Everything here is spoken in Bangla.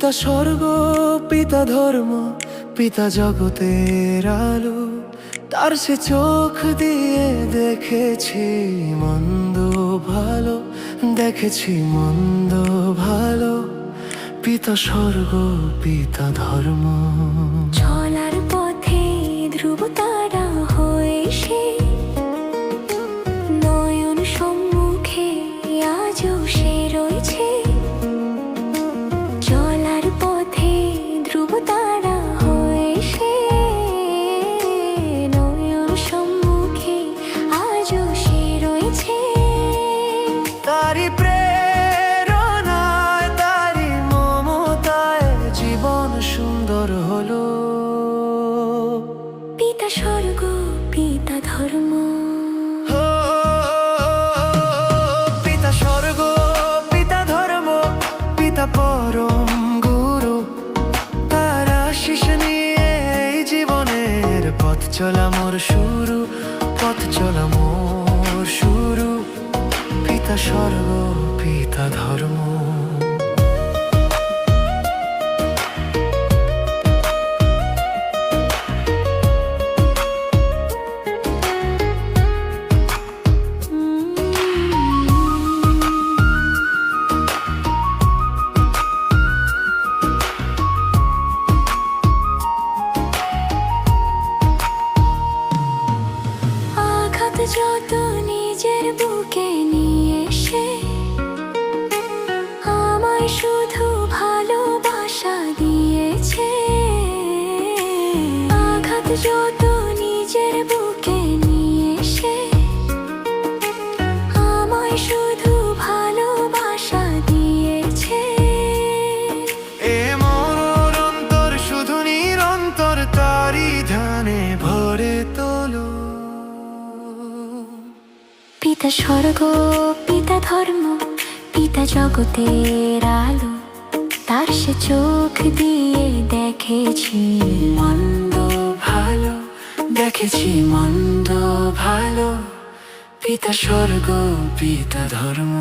পিতা স্বর্গ, পিতা ধর্ম, পিতা জগতের আলো। তার সে চোখ দিয়ে দেখেছি মন্দ ভালো, দেখেছি মন্দ ভালো। পিতা স্বর্গ, পিতা ধর্ম। চলার পথে ধ্রুব তারা হয়ে সে নয়ন সম্মুখে আজও সে রয়েছে। চলার পথে ধ্রুব তারা হয়ে সে নয়ন সম্মুখে আজও সে রয়েছে। তারি প্রেরণায়, তারি মমতায় জীবন সুন্দর হলো। পিতা স্বর্গ, পিতা ধর্ম। পিতা স্বর্গ, পিতা ধর্ম, পিতা পরম গুরু। তার আশিস নিয়ে এই জীবনের পথ চলা মোর শুরু, পথ চলা মোর শুরু। পিতা স্বর্গ, পিতা ধর্ম। আঘাত যত নিজের বুকে নিয়ে এসে আমায় শুধু ভালোবাসা দিয়েছে। আঘাত যত নিজের বুকে নিয়ে এসে আমায় শুধু ভালোবাসা দিয়েছে। এ মরণ অন্তর শুধু নিরন্তর তারি ধ্যানে ভরে তোলো। পিতা স্বর্গ, পিতা ধর্ম, পিতা জগতের আলো। তার সে চোখ দিয়ে দেখেছি মন্দ ভালো, দেখেছি মন্দ ভালো। পিতা স্বর্গ, পিতা ধর্ম।